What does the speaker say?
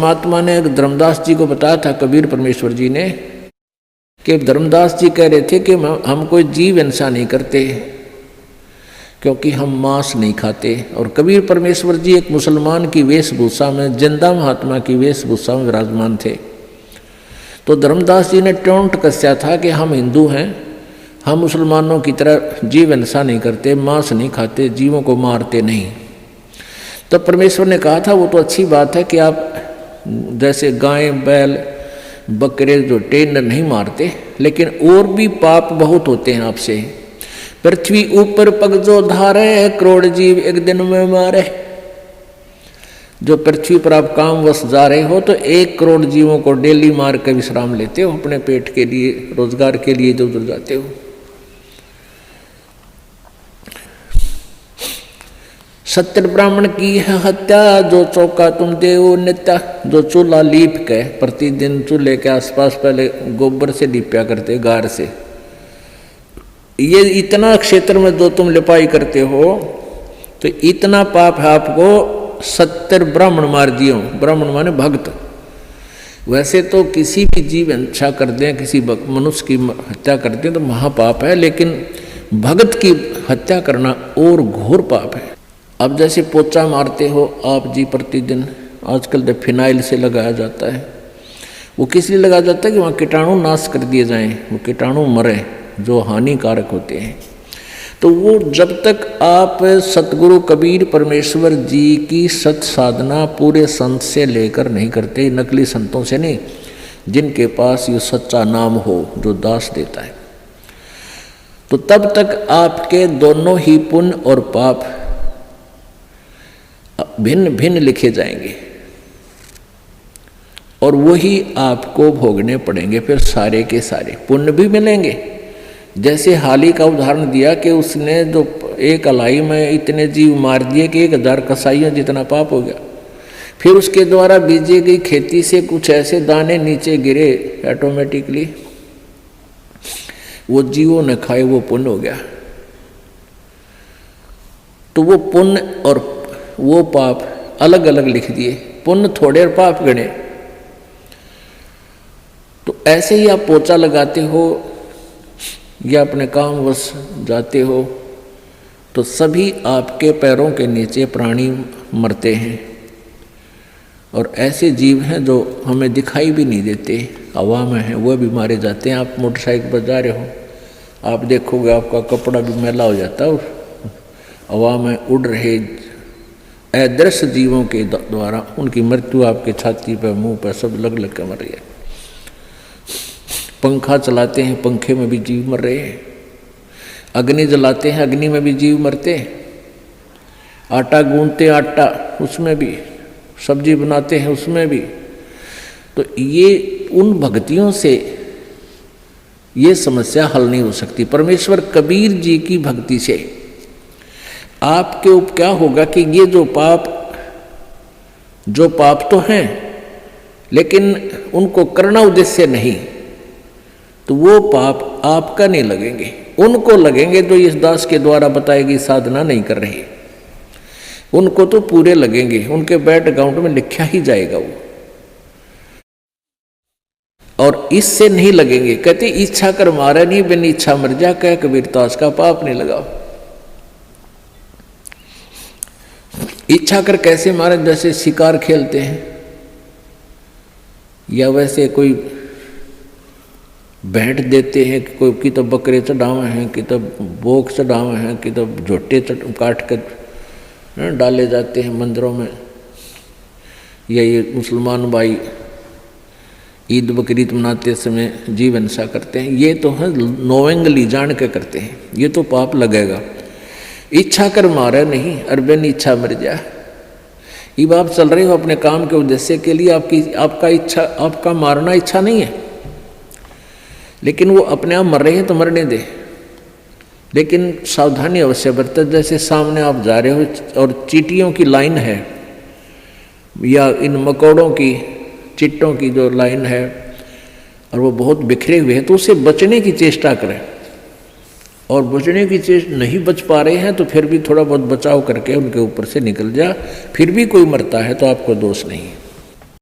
परमात्मा ने धर्मदास जी को बताया था, कबीर परमेश्वर जी ने, कि धर्मदास जी कह रहे थे कि हम कोई जीव हिंसा नहीं करते क्योंकि हम मांस नहीं खाते। और कबीर परमेश्वर जी एक मुसलमान की वेशभूषा में, जिंदा महात्मा की वेशभूषा में विराजमान थे। तो धर्मदास जी ने टोंट कसया था कि हम हिंदू हैं, हम मुसलमानों की तरह जीव हिंसा नहीं करते, मांस नहीं खाते, जीवों को मारते नहीं। तो परमेश्वर ने कहा था वो तो अच्छी बात है कि आप जैसे गाय बैल बकरे जो टेंडर नहीं मारते, लेकिन और भी पाप बहुत होते हैं आपसे। पृथ्वी ऊपर पग जो धारे, करोड़ जीव एक दिन में मारे। जो पृथ्वी पर आप कामवश जा रहे हो तो 1 करोड़ जीवों को डेली मार के विश्राम लेते हो, अपने पेट के लिए, रोजगार के लिए इधर उधर जाते हो। सत्य ब्राह्मण की है हत्या, जो चौका तुम देव नित्या। जो चूल्हा लीप के प्रतिदिन चूल्हे के आसपास पहले गोबर से लीपया करते, गार से, ये इतना क्षेत्र में जो तुम लिपाई करते हो तो इतना पाप है आपको। 70 ब्राह्मण मार दियो, ब्राह्मण माने भक्त। वैसे तो किसी भी जीव हिंसा कर दें, किसी मनुष्य की हत्या कर दें तो महापाप है, लेकिन भगत की हत्या करना और घोर पाप है। अब जैसे पोचा मारते हो आप जी प्रतिदिन, आजकल तो फिनाइल से लगाया जाता है। वो किस लिए लगाया जाता है कि वहाँ कीटाणु नाश कर दिए जाएं, वो कीटाणु मरे जो हानिकारक होते हैं। तो वो जब तक आप सतगुरु कबीर परमेश्वर जी की सत साधना पूरे संत से लेकर नहीं करते, नकली संतों से नहीं, जिनके पास ये सच्चा नाम हो जो दास देता है, तो तब तक आपके दोनों ही पुण्य और पाप भिन्न भिन्न लिखे जाएंगे और वही आपको भोगने पड़ेंगे। फिर सारे के सारे पुण्य भी मिलेंगे। जैसे हाल ही का उदाहरण दिया कि उसने जो एक अलाई में इतने जीव मार दिए कि 1000 कसाईयों जितना पाप हो गया। फिर उसके द्वारा बीजी गई खेती से कुछ ऐसे दाने नीचे गिरे, ऑटोमेटिकली वो जीवों ने खाए, वो पुण्य हो गया। तो वो पुण्य और वो पाप अलग अलग लिख दिए, पुण्य थोड़े और पाप गणे। तो ऐसे ही आप पोचा लगाते हो या अपने काम वश जाते हो तो सभी आपके पैरों के नीचे प्राणी मरते हैं। और ऐसे जीव हैं जो हमें दिखाई भी नहीं देते, हवा में हैं, वह भी मारे जाते हैं। आप मोटरसाइकिल पर जा रहे हो, आप देखोगे आपका कपड़ा भी मैला हो जाता है और हवा में उड़ रहे अदृश्य जीवों के द्वारा उनकी मृत्यु आपके छाती पर, मुंह पर सब लग लग कर मर रही है। पंखा चलाते हैं, पंखे में भी जीव मर रहे हैं। अग्नि जलाते हैं, अग्नि में भी जीव मरते हैं। आटा गूंथते, आटा उसमें भी, सब्जी बनाते हैं उसमें भी। तो ये उन भक्तियों से ये समस्या हल नहीं हो सकती। परमेश्वर कबीर जी की भक्ति से आपके ऊपर क्या होगा कि ये जो पाप तो हैं, लेकिन उनको करना उद्देश्य नहीं, तो वो पाप आपका नहीं लगेंगे, उनको लगेंगे जो इस दास के द्वारा बताई गई साधना नहीं कर रहे। उनको तो पूरे लगेंगे, उनके बैंक अकाउंट में लिखा ही जाएगा वो। और इससे नहीं लगेंगे। कहते इच्छा कर मारे नहीं, बिन इच्छा मर जा, कह कबीर दास का पाप नहीं लगाओ। इच्छा कर कैसे मारे? जैसे शिकार खेलते हैं या वैसे कोई भेंट देते हैं, कोई की तो बकरे चढ़ावे हैं, कि तो बोक चढ़ावे हैं, कि तो झोटे काट कर डाले जाते हैं मंदिरों में। या ये मुसलमान भाई ईद बकरीद मनाते समय जीव हिंसा करते हैं, ये तो है नोवेंगली जान के करते हैं, ये तो पाप लगेगा। इच्छा कर मारे नहीं, अरबन इच्छा मर जा। अब आप चल रहे हो अपने काम के उद्देश्य के लिए, आपका मारना इच्छा नहीं है, लेकिन वो अपने आप मर रहे हैं तो मरने दे। लेकिन सावधानी अवश्य बरते। जैसे सामने आप जा रहे हो और चींटियों की लाइन है या इन मकोड़ों की, चिट्टों की जो लाइन है और वो बहुत बिखरे हुए हैं, तो उससे बचने की चेष्टा करें। और बचने की चेष्टा नहीं बच पा रहे हैं तो फिर भी थोड़ा बहुत बचाव करके उनके ऊपर से निकल जा। फिर भी कोई मरता है तो आपको दोष नहीं।